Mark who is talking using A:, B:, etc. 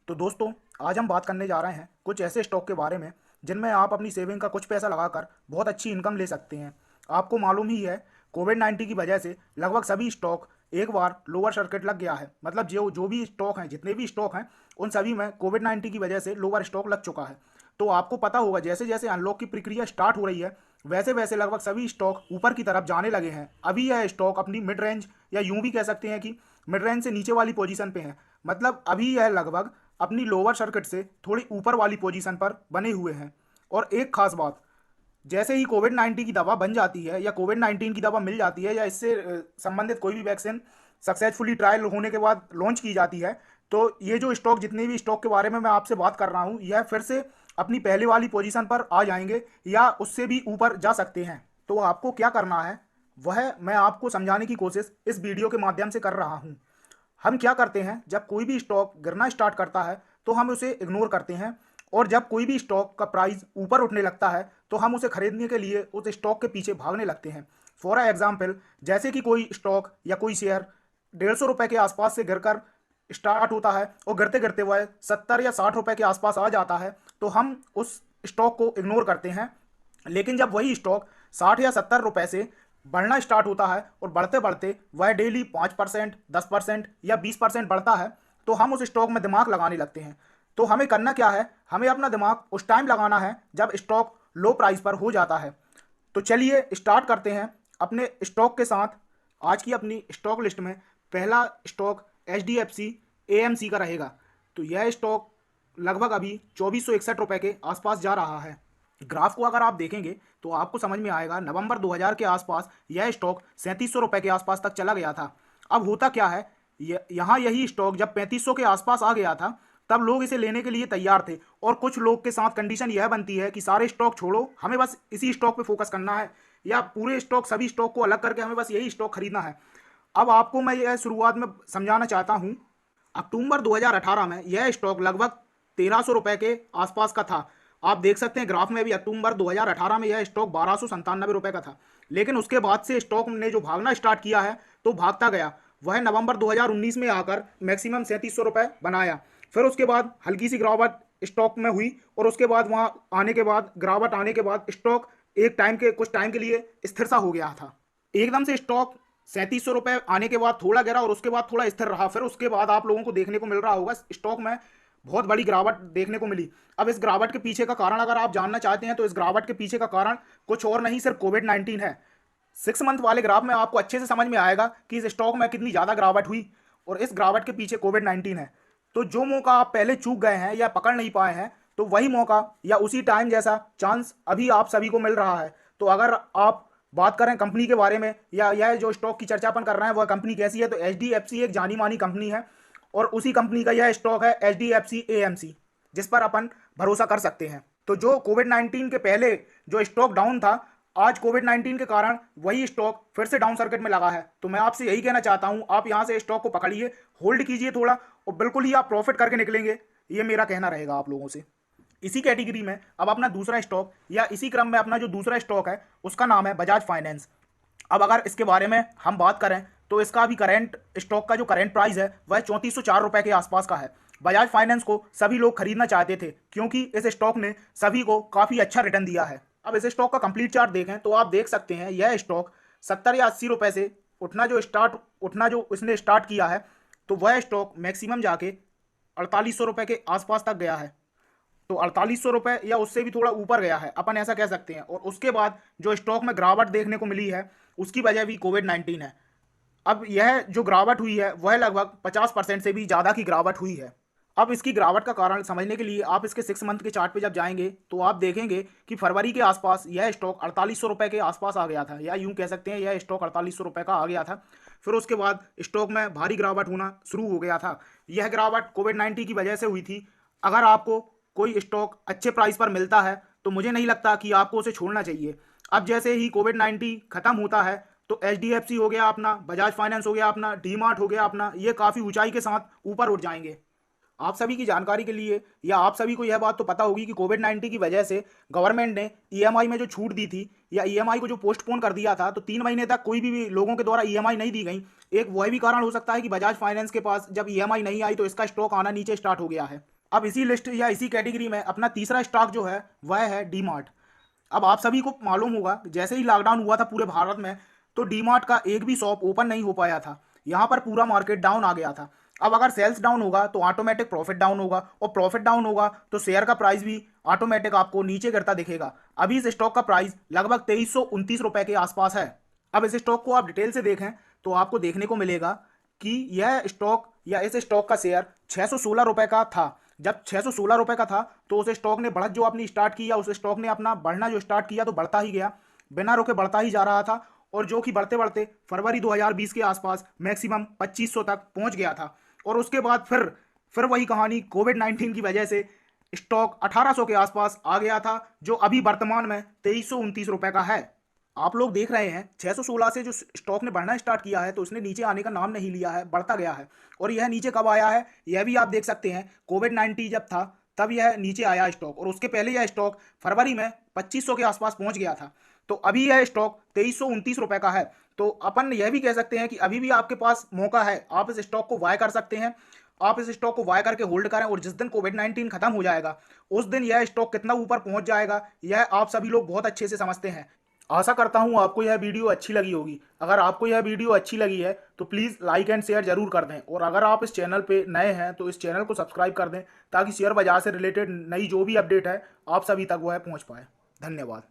A: तो दोस्तों, आज हम बात करने जा रहे हैं कुछ ऐसे स्टॉक के बारे में जिनमें आप अपनी सेविंग का कुछ पैसा लगाकर बहुत अच्छी इनकम ले सकते हैं। आपको मालूम ही है, कोविड-19 की वजह से लगभग सभी स्टॉक एक बार लोअर सर्किट लग गया है। मतलब जो जो भी स्टॉक हैं, जितने भी स्टॉक हैं, उन सभी में कोविड-19 की वजह से लोअर स्टॉक लग चुका है। तो आपको पता होगा, जैसे जैसे अनलॉक की प्रक्रिया स्टार्ट हो रही है, वैसे वैसे लगभग सभी स्टॉक ऊपर की तरफ जाने लगे हैं। अभी यह स्टॉक अपनी मिड रेंज, या यूं भी कह सकते हैं कि मिड रेंज से नीचे वाली पोजीशन पे है। मतलब अभी यह लगभग अपनी लोअर सर्किट से थोड़ी ऊपर वाली पोजीशन पर बने हुए हैं। और एक खास बात, जैसे ही कोविड-19 की दवा बन जाती है, या कोविड-19 की दवा मिल जाती है, या इससे संबंधित कोई भी वैक्सीन सक्सेसफुली ट्रायल होने के बाद लॉन्च की जाती है, तो ये जो स्टॉक, जितने भी स्टॉक के बारे में मैं आपसे बात कर रहा हूँ, यह फिर से अपनी पहले वाली पोजीशन पर आ जाएंगे, या उससे भी ऊपर जा सकते हैं। तो आपको क्या करना है, वह मैं आपको समझाने की कोशिश इस वीडियो के माध्यम से कर रहा हूँ। हम क्या करते हैं, जब कोई भी स्टॉक गिरना स्टार्ट करता है तो हम उसे इग्नोर करते हैं, और जब कोई भी स्टॉक का प्राइस ऊपर उठने लगता है तो हम उसे खरीदने के लिए उस स्टॉक के पीछे भागने लगते हैं। फॉर एग्जाम्पल, जैसे कि कोई स्टॉक या कोई शेयर 150 रुपये के आसपास से गिरकर स्टार्ट होता है और गिरते गिरते वह 70 या 60 रुपये के आसपास आ जाता है, तो हम उस स्टॉक को इग्नोर करते हैं। लेकिन जब वही स्टॉक 60 या 70 रुपए से बढ़ना स्टार्ट होता है, और बढ़ते बढ़ते वह डेली 5%, 10% या 20% बढ़ता है, तो हम उस स्टॉक में दिमाग लगाने लगते हैं। तो हमें करना क्या है, हमें अपना दिमाग उस टाइम लगाना है जब स्टॉक लो प्राइस पर हो जाता है। तो चलिए स्टार्ट करते हैं अपने स्टॉक के साथ। आज की अपनी स्टॉक लिस्ट में पहला स्टॉक HDFC AMC का रहेगा। तो यह स्टॉक लगभग अभी 2461 रुपये के आसपास जा रहा है। ग्राफ को अगर आप देखेंगे तो आपको समझ में आएगा, नवंबर 2000 के आसपास यह स्टॉक 3700 रुपये के आसपास तक चला गया था। अब होता क्या है, यहाँ यही स्टॉक जब 3500 के आसपास आ गया था, तब लोग इसे लेने के लिए तैयार थे। और कुछ लोग के साथ कंडीशन यह बनती है कि सारे स्टॉक छोड़ो, हमें बस इसी स्टॉक पे फोकस करना है, या पूरे स्टॉक, सभी स्टॉक को अलग करके हमें बस यही स्टॉक खरीदना है। अब आपको मैं यह शुरुआत में समझाना चाहता हूँ। अक्टूबर 2018 में यह स्टॉक लगभग 1300 रुपये के आसपास का था। आप देख सकते हैं ग्राफ में भी, अक्टूबर 2018 में यह स्टॉक 1297 रुपये का था। लेकिन उसके बाद से स्टॉक ने जो भागना स्टार्ट किया है, तो भागता गया। वह नवंबर 2019 में आकर मैक्सिमम 3700 रुपये बनाया। फिर उसके बाद हल्की सी गिरावट स्टॉक में हुई, और उसके बाद वहाँ आने के बाद, गिरावट आने के बाद, स्टॉक कुछ टाइम के लिए स्थिर सा हो गया था। एकदम से स्टॉक 3700 रुपये आने के बाद थोड़ा गिरा, और उसके बाद थोड़ा स्थिर रहा। फिर उसके बाद आप लोगों को देखने को मिल रहा होगा, स्टॉक में बहुत बड़ी गिरावट देखने को मिली। अब इस गिरावट के पीछे का कारण अगर आप जानना चाहते हैं, तो इस गिरावट के पीछे का कारण कुछ और नहीं, सिर्फ कोविड-19 है। 6 मंथ वाले ग्राफ में आपको अच्छे से समझ में आएगा कि इस स्टॉक में कितनी ज़्यादा गिरावट हुई, और इस गिरावट के पीछे कोविड-19 है। तो जो मौका आप पहले चूक गए हैं या पकड़ नहीं पाए हैं, तो वही मौका या उसी टाइम जैसा चांस अभी आप सभी को मिल रहा है। तो अगर आप बात करें कंपनी के बारे में, या यह जो स्टॉक की चर्चा अपन कर रहे हैं वह कंपनी कैसी है, तो HDFC एक जानी मानी कंपनी है, और उसी कंपनी का यह स्टॉक है HDFC AMC, जिस पर अपन भरोसा कर सकते हैं। तो जो कोविड-19 के पहले जो स्टॉक डाउन था, आज कोविड-19 के कारण वही स्टॉक फिर से डाउन सर्किट में लगा है। तो मैं आपसे यही कहना चाहता हूं, आप यहां से स्टॉक को पकड़िए, होल्ड कीजिए थोड़ा, और बिल्कुल ही आप प्रॉफिट करके निकलेंगे। ये मेरा कहना रहेगा आप लोगों से। इसी कैटेगरी में अब अपना दूसरा स्टॉक, या इसी क्रम में अपना जो दूसरा स्टॉक है, उसका नाम है बजाज फाइनेंस। अब अगर इसके बारे में हम बात करें, तो इसका अभी करंट स्टॉक का जो करंट प्राइस है वह 3404 रुपये के आसपास का है। बजाज फाइनेंस को सभी लोग खरीदना चाहते थे, क्योंकि इस स्टॉक ने सभी को काफ़ी अच्छा रिटर्न दिया है। अब इस स्टॉक का कंप्लीट चार्ट देखें तो आप देख सकते हैं, यह स्टॉक 70 या 80 रुपये से उठना जो इसने स्टार्ट किया है, तो वह स्टॉक मैक्सिमम जाके 4800 रुपये के आसपास तक गया है। तो 4800 रुपये या उससे भी थोड़ा ऊपर गया है, अपन ऐसा कह सकते हैं। और उसके बाद जो स्टॉक में गिरावट देखने को मिली है, उसकी वजह भी कोविड-19 है। अब यह जो गिरावट हुई है, वह लगभग 50% से भी ज़्यादा की गिरावट हुई है। अब इसकी गिरावट का कारण समझने के लिए आप इसके 6 मंथ के चार्ट पे जब जाएंगे, तो आप देखेंगे कि फरवरी के आसपास यह स्टॉक 4800 रुपये के आसपास आ गया था, या यूं कह सकते हैं यह स्टॉक 4800 रुपये का आ गया था। फिर उसके बाद स्टॉक में भारी गिरावट होना शुरू हो गया था। यह गिरावट कोविड-19 की वजह से हुई थी। अगर आपको कोई स्टॉक अच्छे प्राइस पर मिलता है, तो मुझे नहीं लगता कि आपको उसे छोड़ना चाहिए। अब जैसे ही कोविड-19 खत्म होता है, तो HDFC हो गया अपना, बजाज फाइनेंस हो गया अपना, डीमार्ट हो गया अपना, ये काफ़ी ऊंचाई के साथ ऊपर उठ जाएंगे। आप सभी की जानकारी के लिए, या आप सभी को यह बात तो पता होगी कि कोविड-19 की वजह से गवर्नमेंट ने EMI में जो छूट दी थी, या EMI को जो पोस्टपोन कर दिया था, तो 3 महीने तक कोई भी लोगों के द्वारा EMI नहीं दी गई। एक वह भी कारण हो सकता है कि बजाज फाइनेंस के पास जब EMI नहीं आई, तो इसका स्टॉक आना नीचे स्टार्ट हो गया है। अब इसी लिस्ट या इसी कैटेगरी में अपना तीसरा स्टॉक जो है वह है डी मार्ट। अब आप सभी को मालूम होगा जैसे ही लॉकडाउन हुआ था पूरे भारत में, तो डी मार्ट का एक भी शॉप ओपन नहीं हो पाया था। यहाँ पर पूरा मार्केट डाउन आ गया था। अब अगर सेल्स डाउन होगा तो ऑटोमेटिक प्रॉफिट डाउन होगा, और प्रॉफिट डाउन होगा तो शेयर का प्राइस भी ऑटोमेटिक आपको नीचे गिरता दिखेगा। अभी इस स्टॉक का प्राइस लगभग 2329 रुपए के आसपास है। अब इस स्टॉक को आप डिटेल से देखें तो आपको देखने को मिलेगा कि यह स्टॉक या इस स्टॉक का शेयर 616 रुपए का था। जब 616 रुपए का था तो उस स्टॉक ने बढ़त जो अपनी स्टार्ट की, या उस स्टॉक ने अपना बढ़ना जो स्टार्ट किया तो बढ़ता ही गया, बिना रुके बढ़ता ही जा रहा था। और जो कि बढ़ते बढ़ते फरवरी 2020 के आसपास मैक्सिमम 2500 तक पहुंच गया था। और उसके बाद फिर वही कहानी, कोविड-19 की वजह से स्टॉक 1800 के आसपास आ गया था, जो अभी वर्तमान में 2329 रुपए का है। आप लोग देख रहे हैं 616 से जो स्टॉक ने बढ़ना स्टार्ट किया है तो उसने नीचे आने का नाम नहीं लिया है, बढ़ता गया है। और यह नीचे कब आया है यह भी आप देख सकते हैं। कोविड-19 जब था तब यह नीचे आया स्टॉक, और उसके पहले यह स्टॉक फरवरी में 2500 के आसपास पहुंच गया था। तो अभी यह स्टॉक 2329 रुपए का है। तो अपन यह भी कह सकते हैं कि अभी भी आपके पास मौका है, आप इस स्टॉक को बाय कर सकते हैं। आप इस स्टॉक को बाय करके होल्ड करें, और जिस दिन कोविड-19 खत्म हो जाएगा उस दिन यह स्टॉक कितना ऊपर पहुंच जाएगा यह आप सभी लोग बहुत अच्छे से समझते हैं। आशा करता हूँ आपको यह वीडियो अच्छी लगी होगी। अगर आपको यह वीडियो अच्छी लगी है तो प्लीज़ लाइक एंड शेयर जरूर कर दें, और अगर आप इस चैनल पे नए हैं तो इस चैनल को सब्सक्राइब कर दें, ताकि शेयर बाजार से रिलेटेड नई जो भी अपडेट है आप सभी तक वह पहुँच पाए। धन्यवाद।